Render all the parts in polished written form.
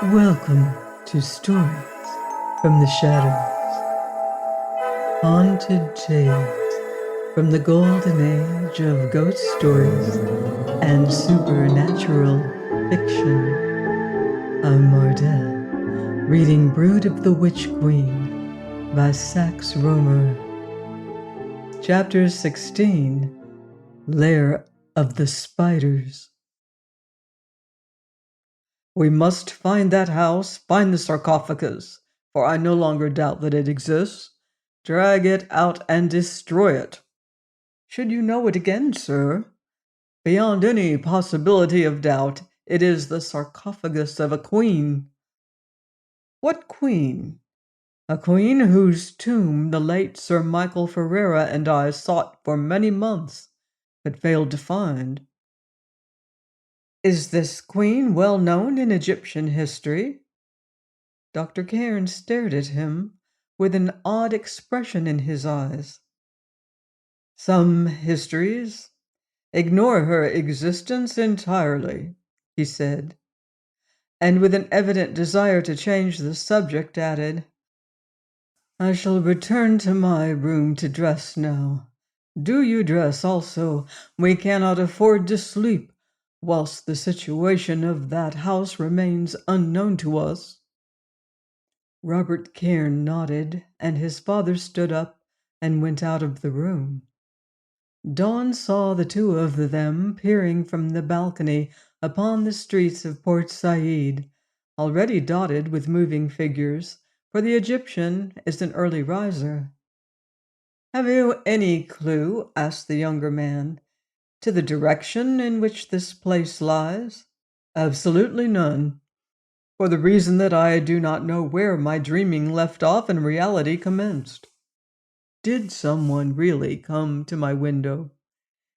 Welcome to Stories from the Shadows, haunted tales from the golden age of ghost stories and supernatural fiction. I'm Mardell, reading Brood of the Witch Queen by Sax Rohmer. Chapter 16, Lair of the Spiders. We must find that house, find the sarcophagus, for I no longer doubt that it exists. Drag it out and destroy it. Should you know it again, sir? Beyond any possibility of doubt, it is the sarcophagus of a queen. What queen? A queen whose tomb the late Sir Michael Ferreira and I sought for many months, but failed to find. Is this queen well known in Egyptian history? Dr. Cairn stared at him with an odd expression in his eyes. Some histories ignore her existence entirely, he said, and with an evident desire to change the subject added, I shall return to my room to dress now. Do you dress also. We cannot afford to sleep whilst the situation of that house remains unknown to us. Robert Cairn nodded, and his father stood up and went out of the room. Dawn saw the two of them peering from the balcony upon the streets of Port Said, already dotted with moving figures, for the Egyptian is an early riser. Have you any clue, asked the younger man, to the direction in which this place lies? Absolutely none, for the reason that I do not know where my dreaming left off and reality commenced. Did someone really come to my window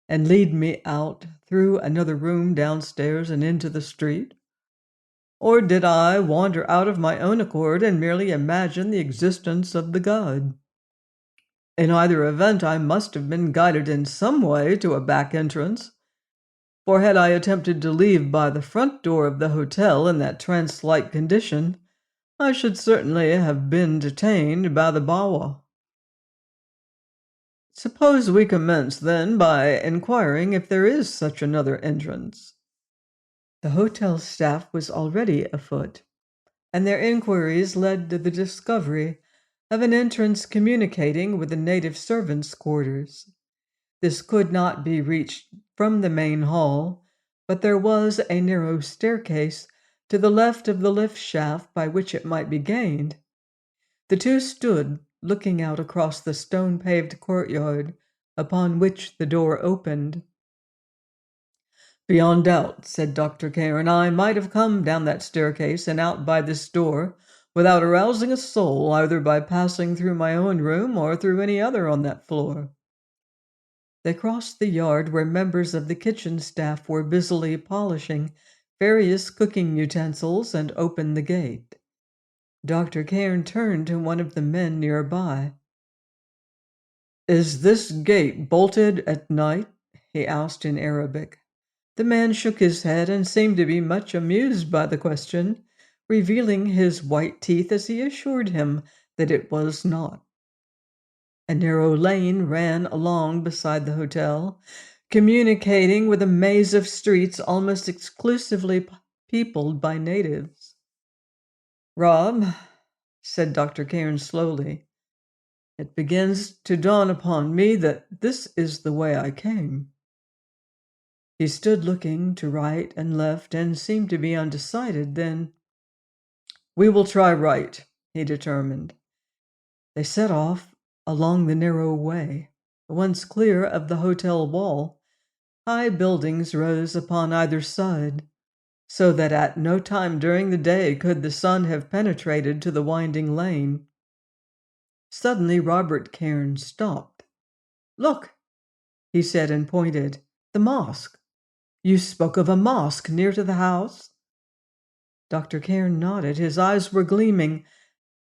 and lead me out through another room downstairs and into the street? Or did I wander out of my own accord and merely imagine the existence of the god? In either event, I must have been guided in some way to a back entrance, for had I attempted to leave by the front door of the hotel in that trance-like condition, I should certainly have been detained by the Bawa. Suppose we commence, then, by inquiring if there is such another entrance. The hotel staff was already afoot, and their inquiries led to the discovery of an entrance communicating with the native servants' quarters. This could not be reached from the main hall, but there was a narrow staircase to the left of the lift shaft by which it might be gained. The two stood looking out across the stone-paved courtyard upon which the door opened. Beyond doubt, said Dr. Cairn, I might have come down that staircase and out by this door without arousing a soul, either by passing through my own room or through any other on that floor. They crossed the yard where members of the kitchen staff were busily polishing various cooking utensils and opened the gate. Dr. Cairn turned to one of the men nearby. Is this gate bolted at night? He asked in Arabic. The man shook his head and seemed to be much amused by the question, revealing his white teeth as he assured him that it was not. A narrow lane ran along beside the hotel, communicating with a maze of streets almost exclusively peopled by natives. Rob, said Dr. Cairn slowly, it begins to dawn upon me that this is the way I came. He stood looking to right and left and seemed to be undecided. Then, we will try right, he determined. They set off along the narrow way. Once clear of the hotel wall, high buildings rose upon either side, so that at no time during the day could the sun have penetrated to the winding lane. Suddenly Robert Cairn stopped. Look, he said and pointed. The mosque. You spoke of a mosque near to the house? Dr. Cairn nodded. His eyes were gleaming,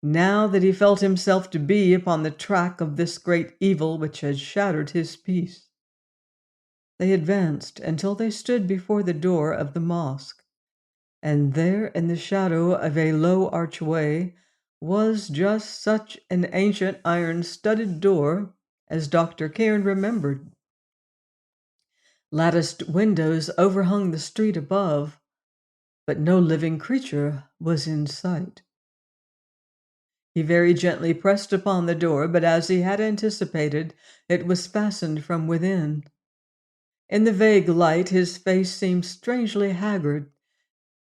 now that he felt himself to be upon the track of this great evil which had shattered his peace. They advanced until they stood before the door of the mosque. and there in the shadow of a low archway was just such an ancient iron-studded door as Dr. Cairn remembered. Latticed windows overhung the street above, but no living creature was in sight. He very gently pressed upon the door, but as he had anticipated, it was fastened from within. In the vague light, his face seemed strangely haggard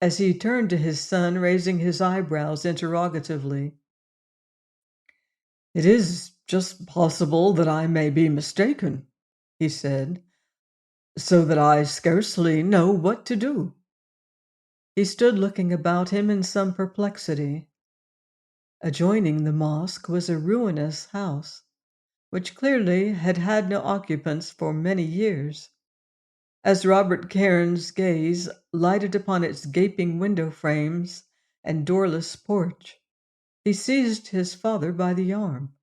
as he turned to his son, raising his eyebrows interrogatively. "It is just possible that I may be mistaken," he said, "so that I scarcely know what to do." He stood looking about him in some perplexity. Adjoining the mosque was a ruinous house, which clearly had had no occupants for many years. As Robert Cairn's gaze lighted upon its gaping window frames and doorless porch, he seized his father by the arm.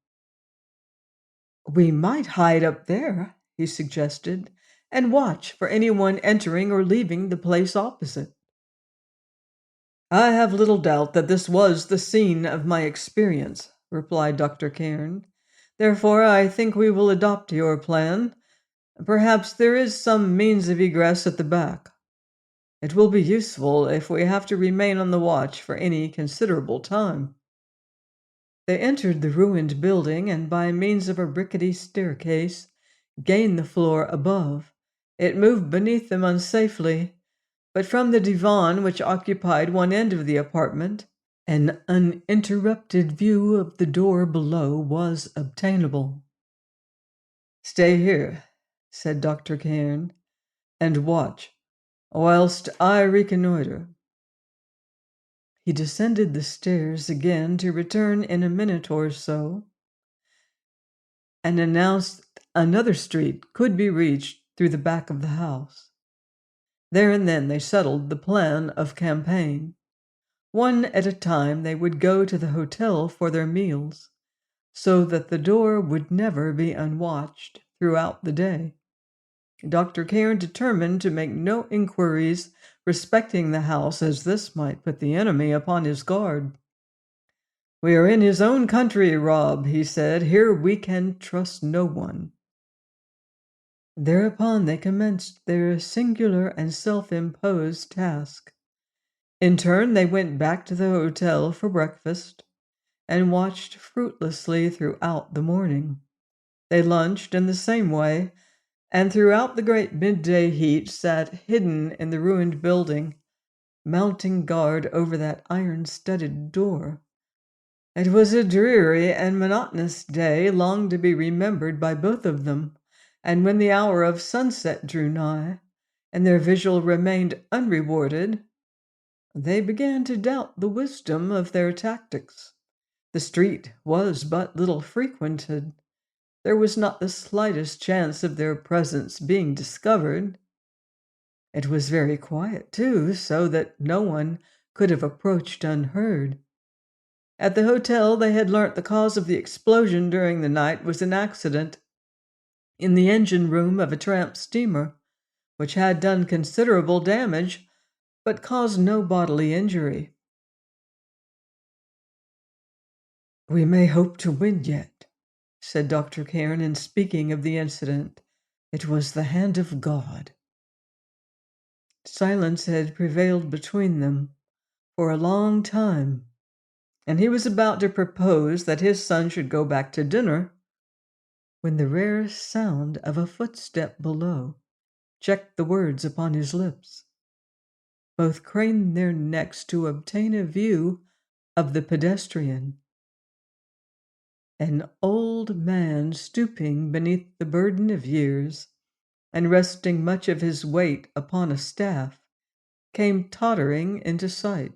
"We might hide up there," he suggested, "and watch for anyone entering or leaving the place opposite." "I have little doubt that this was the scene of my experience," replied Dr. Cairn. "Therefore, I think we will adopt your plan. Perhaps there is some means of egress at the back. It will be useful if we have to remain on the watch for any considerable time." They entered the ruined building and, by means of a rickety staircase, gained the floor above. It moved beneath them unsafely, but from the divan which occupied one end of the apartment, an uninterrupted view of the door below was obtainable. "Stay here," said Dr. Cairn, "and watch, whilst I reconnoiter." He descended the stairs again to return in a minute or so, and announced another street could be reached through the back of the house. There and then they settled the plan of campaign. One at a time they would go to the hotel for their meals, so that the door would never be unwatched throughout the day. Dr. Cairn determined to make no inquiries respecting the house, as this might put the enemy upon his guard. "We are in his own country, Rob," he said. "Here we can trust no one." Thereupon they commenced their singular and self-imposed task. In turn, they went back to the hotel for breakfast and watched fruitlessly throughout the morning. They lunched in the same way, and throughout the great midday heat sat hidden in the ruined building, mounting guard over that iron-studded door. It was a dreary and monotonous day, long to be remembered by both of them, and when the hour of sunset drew nigh, and their vigil remained unrewarded, they began to doubt the wisdom of their tactics. The street was but little frequented. There was not the slightest chance of their presence being discovered. It was very quiet, too, so that no one could have approached unheard. At the hotel, they had learnt the cause of the explosion during the night was an accident in the engine room of a tramp steamer, which had done considerable damage, but caused no bodily injury. "We may hope to win yet," said Dr. Cairn in speaking of the incident. "It was the hand of God." Silence had prevailed between them for a long time, and he was about to propose that his son should go back to dinner when the rare sound of a footstep below checked the words upon his lips. Both craned their necks to obtain a view of the pedestrian. An old man, stooping beneath the burden of years and resting much of his weight upon a staff, came tottering into sight.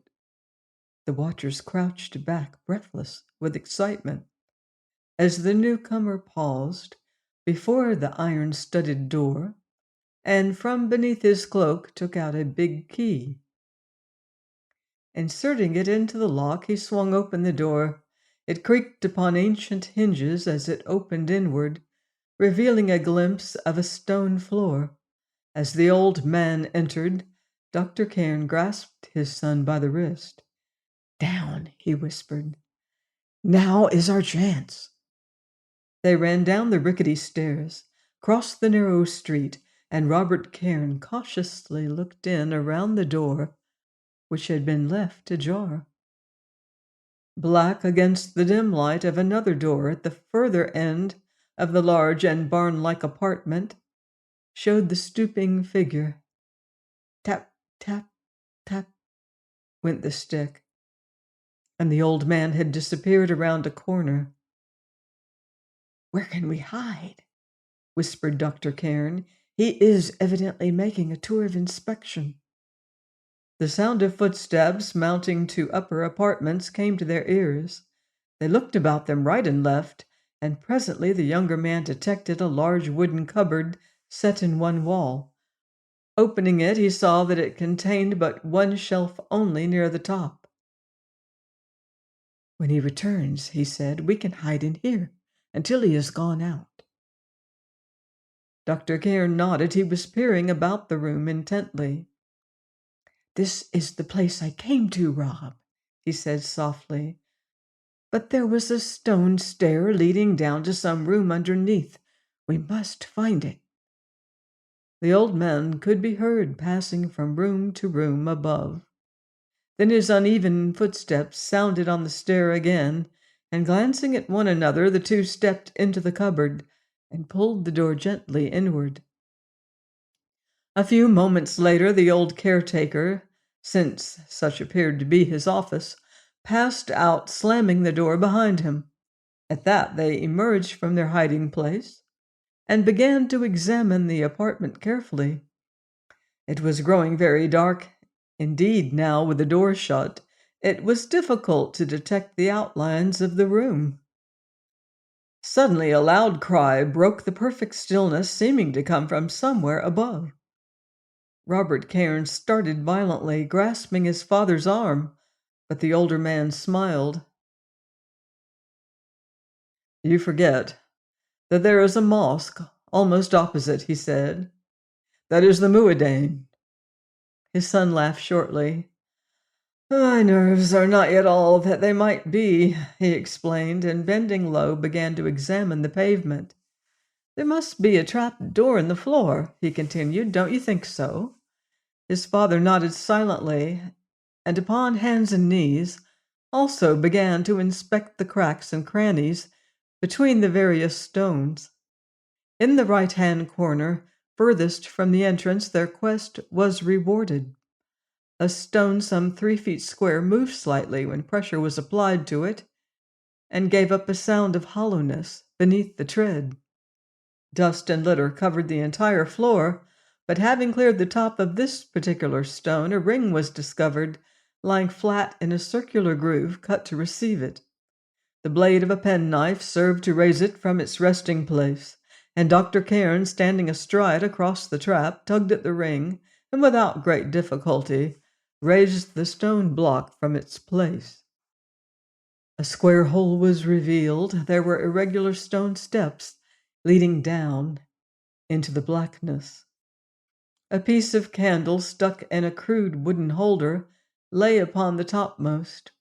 The watchers crouched back, breathless with excitement, as the newcomer paused before the iron-studded door, and from beneath his cloak took out a big key. Inserting it into the lock, he swung open the door. It creaked upon ancient hinges as it opened inward, revealing a glimpse of a stone floor. As the old man entered, Dr. Cairn grasped his son by the wrist. "Down," he whispered. "Now is our chance." They ran down the rickety stairs, crossed the narrow street, and Robert Cairn cautiously looked in around the door, which had been left ajar. Black against the dim light of another door at the further end of the large and barn-like apartment showed the stooping figure. Tap, tap, tap went the stick, and the old man had disappeared around a corner. "Where can we hide?" whispered Dr. Cairn. "He is evidently making a tour of inspection." The sound of footsteps mounting to upper apartments came to their ears. They looked about them right and left, and presently the younger man detected a large wooden cupboard set in one wall. Opening it, he saw that it contained but one shelf only near the top. "When he returns," he said, "we can hide in here until he has gone out." Dr. Cairn nodded. He was peering about the room intently. "This is the place I came to, Rob," he said softly. "But there was a stone stair leading down to some room underneath. We must find it." The old man could be heard passing from room to room above. Then his uneven footsteps sounded on the stair again, and glancing at one another, the two stepped into the cupboard and pulled the door gently inward. A few moments later, the old caretaker, since such appeared to be his office, passed out, slamming the door behind him. At that, they emerged from their hiding place and began to examine the apartment carefully. It was growing very dark. Indeed, now, with the door shut, it was difficult to detect the outlines of the room. Suddenly, a loud cry broke the perfect stillness, seeming to come from somewhere above. Robert Cairn started violently, grasping his father's arm, but the older man smiled. "You forget that there is a mosque almost opposite," he said. "That is the Mueddin." His son laughed shortly. "My nerves are not yet all that they might be," he explained, and bending low began to examine the pavement. "There must be a trap door in the floor," he continued. "Don't you think so?" His father nodded silently, and upon hands and knees also began to inspect the cracks and crannies between the various stones. In the right-hand corner, furthest from the entrance, their quest was rewarded. A stone some 3 feet square moved slightly when pressure was applied to it, and gave up a sound of hollowness beneath the tread. Dust and litter covered the entire floor, but having cleared the top of this particular stone, a ring was discovered, lying flat in a circular groove cut to receive it. The blade of a penknife served to raise it from its resting place, and Dr. Cairn, standing astride across the trap, tugged at the ring, and without great difficulty raised the stone block from its place. A square hole was revealed. There were irregular stone steps leading down into the blackness. A piece of candle stuck in a crude wooden holder lay upon the topmost.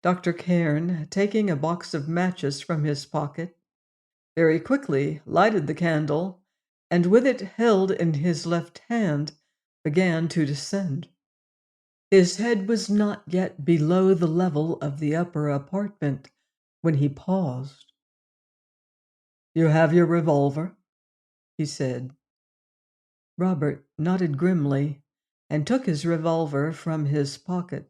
Dr. Cairn, taking a box of matches from his pocket, very quickly lighted the candle, and with it held in his left hand, began to descend. His head was not yet below the level of the upper apartment when he paused. "You have your revolver?" he said. Robert nodded grimly and took his revolver from his pocket.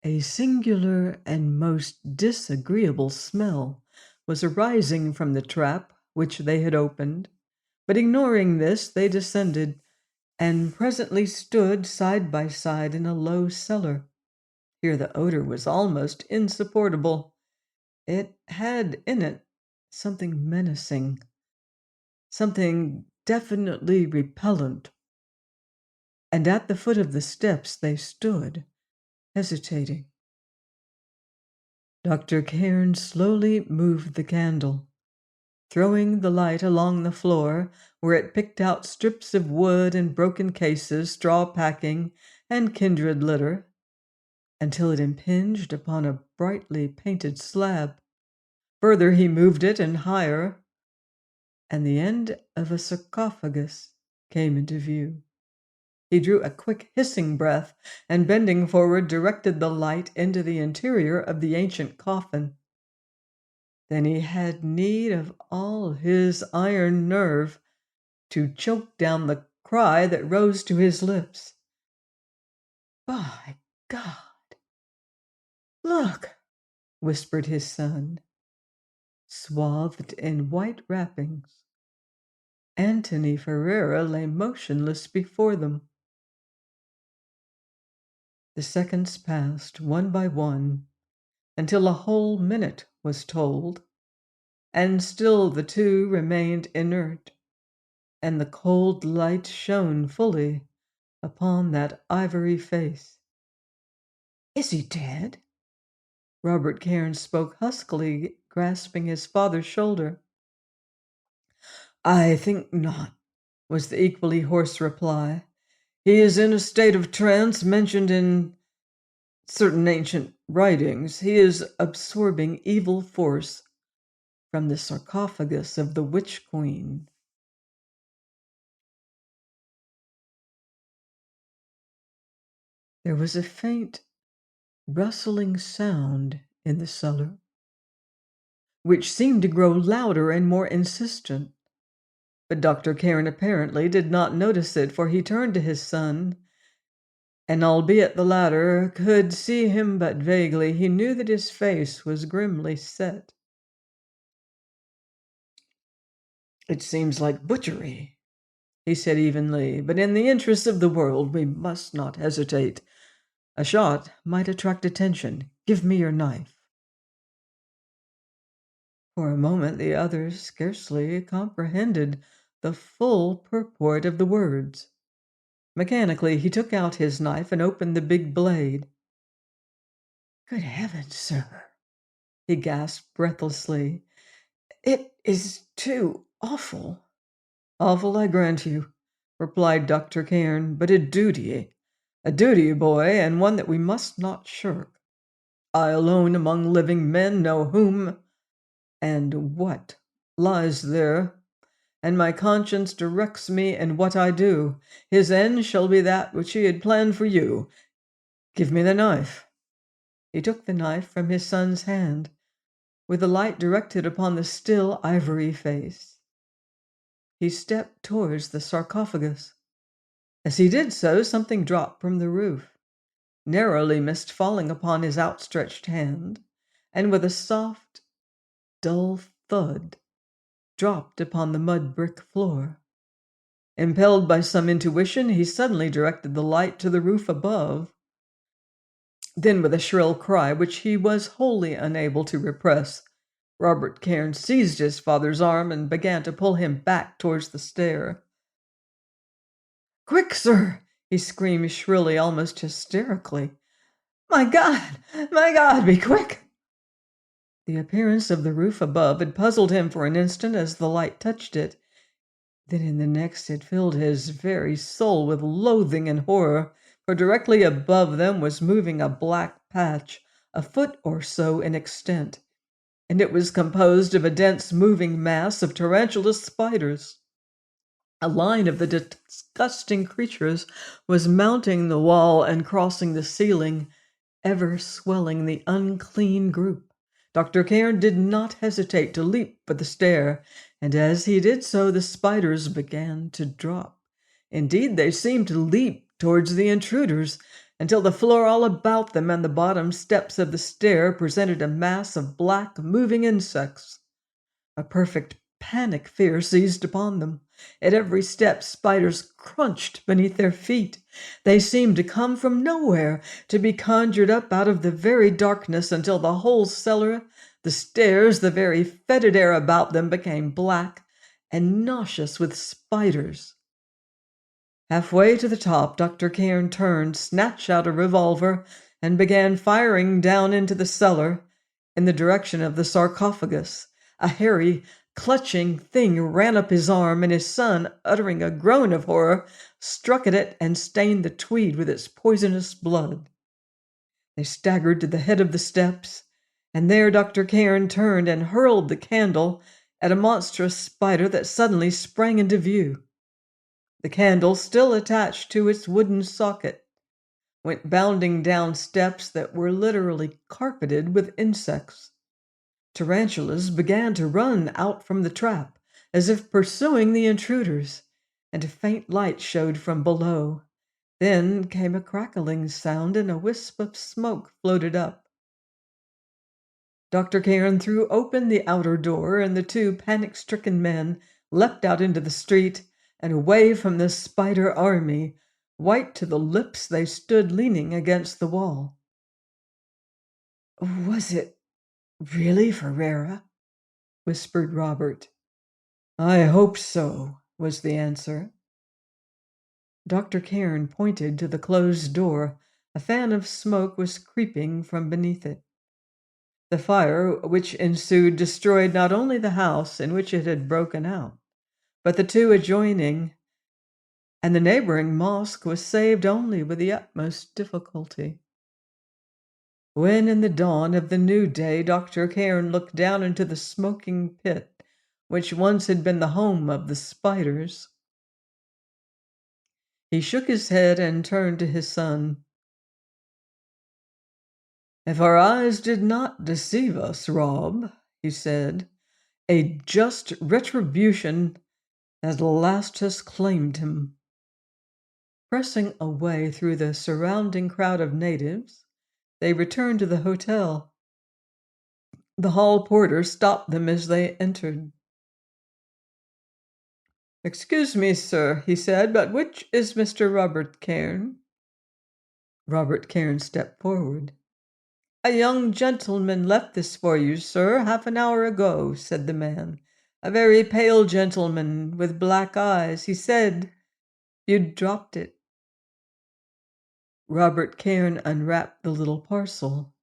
A singular and most disagreeable smell was arising from the trap which they had opened, but ignoring this, they descended and presently stood side by side in a low cellar. Here the odor was almost insupportable. It had in it something menacing, something definitely repellent. And at the foot of the steps they stood, hesitating. Dr. Cairn slowly moved the candle. throwing the light along the floor where it picked out strips of wood and broken cases, straw packing, and kindred litter, until it impinged upon a brightly painted slab. Further, he moved it, and higher, and the end of a sarcophagus came into view. He drew a quick hissing breath and, bending forward, directed the light into the interior of the ancient coffin. Then he had need of all his iron nerve to choke down the cry that rose to his lips. "By God! Look!" whispered his son. Swathed in white wrappings, Antony Ferreira lay motionless before them. The seconds passed one by one until a whole minute was told, and still the two remained inert, and the cold light shone fully upon that ivory face. "Is he dead?" Robert Cairn spoke huskily, grasping his father's shoulder. "I think not," was the equally hoarse reply. "He is in a state of trance mentioned in certain ancient writings. He is absorbing evil force from the sarcophagus of the witch queen." There was a faint rustling sound in the cellar, which seemed to grow louder and more insistent. But Dr. Cairn apparently did not notice it, for he turned to his son, and albeit the latter could see him but vaguely, he knew that his face was grimly set. "It seems like butchery," he said evenly, "but in the interests of the world we must not hesitate. A shot might attract attention. Give me your knife." For a moment the others scarcely comprehended the full purport of the words. Mechanically, he took out his knife and opened the big blade. "Good heavens, sir," he gasped breathlessly. "It is too awful." "Awful, I grant you," replied Dr. Cairn, "but a duty, boy, and one that we must not shirk. I alone among living men know whom and what lies there, and my conscience directs me in what I do. His end shall be that which he had planned for you. Give me the knife." He took the knife from his son's hand, with the light directed upon the still ivory face. He stepped towards the sarcophagus. As he did so, something dropped from the roof, narrowly missed falling upon his outstretched hand, and with a soft, dull thud, dropped upon the mud brick floor. Impelled by some intuition, he suddenly directed the light to the roof above. Then, with a shrill cry, which he was wholly unable to repress, Robert Cairn seized his father's arm and began to pull him back towards the stair. "Quick, sir!" he screamed shrilly, almost hysterically. My God, be quick!" The appearance of the roof above had puzzled him for an instant as the light touched it. Then in the next it filled his very soul with loathing and horror, for directly above them was moving a black patch, a foot or so in extent, and it was composed of a dense moving mass of tarantulas spiders. A line of the disgusting creatures was mounting the wall and crossing the ceiling, ever swelling the unclean group. Dr. Cairn did not hesitate to leap for the stair, and as he did so, the spiders began to drop. Indeed, they seemed to leap towards the intruders, until the floor all about them and the bottom steps of the stair presented a mass of black, moving insects. A perfect panic fear seized upon them. At every step, spiders crunched beneath their feet. They seemed to come from nowhere, to be conjured up out of the very darkness, until the whole cellar, the stairs, the very fetid air about them became black and nauseous with spiders. Halfway to the top, Dr. Cairn turned, snatched out a revolver, and began firing down into the cellar in the direction of the sarcophagus. A hairy, clutching thing ran up his arm, and his son, uttering a groan of horror, struck at it and stained the tweed with its poisonous blood. They staggered to the head of the steps, and there Dr. Cairn turned and hurled the candle at a monstrous spider that suddenly sprang into view. The candle, still attached to its wooden socket, went bounding down steps that were literally carpeted with insects. Tarantulas began to run out from the trap, as if pursuing the intruders, and a faint light showed from below. Then came a crackling sound, and a wisp of smoke floated up. Dr. Cairn threw open the outer door, and the two panic-stricken men leapt out into the street and away from the spider army. White to the lips, they stood leaning against the wall. "Was it really Ferreira?" whispered Robert. "I hope so," was the answer. Dr. Cairn pointed to the closed door. A fan of smoke was creeping from beneath it. The fire which ensued destroyed not only the house in which it had broken out, but the two adjoining, and the neighboring mosque was saved only with the utmost difficulty. When, in the dawn of the new day, Dr. Cairn looked down into the smoking pit, which once had been the home of the spiders, he shook his head and turned to his son. "If our eyes did not deceive us, Rob," he said, "a just retribution at last has claimed him." Pressing away through the surrounding crowd of natives, they returned to the hotel. The hall porter stopped them as they entered. "Excuse me, sir," he said, "but which is Mr. Robert Cairn?" Robert Cairn stepped forward. "A young gentleman left this for you, sir, half an hour ago," said the man. "A very pale gentleman with black eyes. He said you'd dropped it." Robert Cairn unwrapped the little parcel.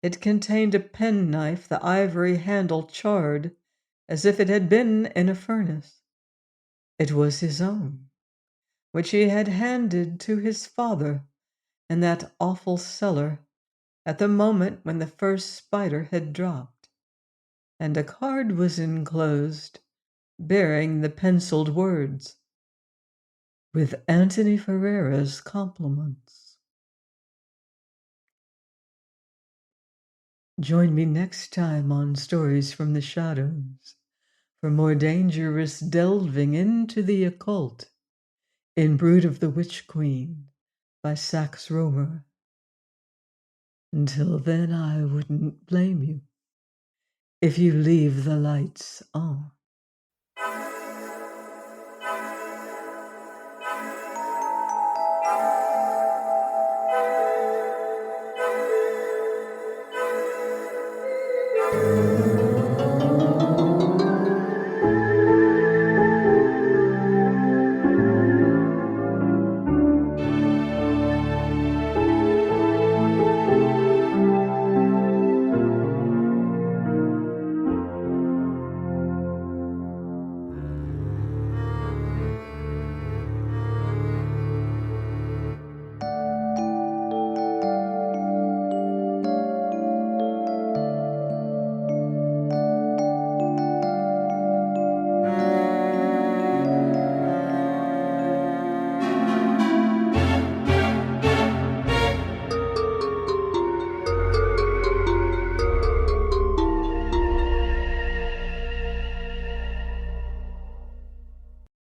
It contained a penknife, the ivory handle charred, as if it had been in a furnace. It was his own, which he had handed to his father in that awful cellar at the moment when the first spider had dropped, and a card was enclosed bearing the penciled words, "With Anthony Ferreira's compliments." Join me next time on Stories from the Shadows for more dangerous delving into the occult in Brood of the Witch Queen by Sax Rohmer. Until then, I wouldn't blame you if you leave the lights on.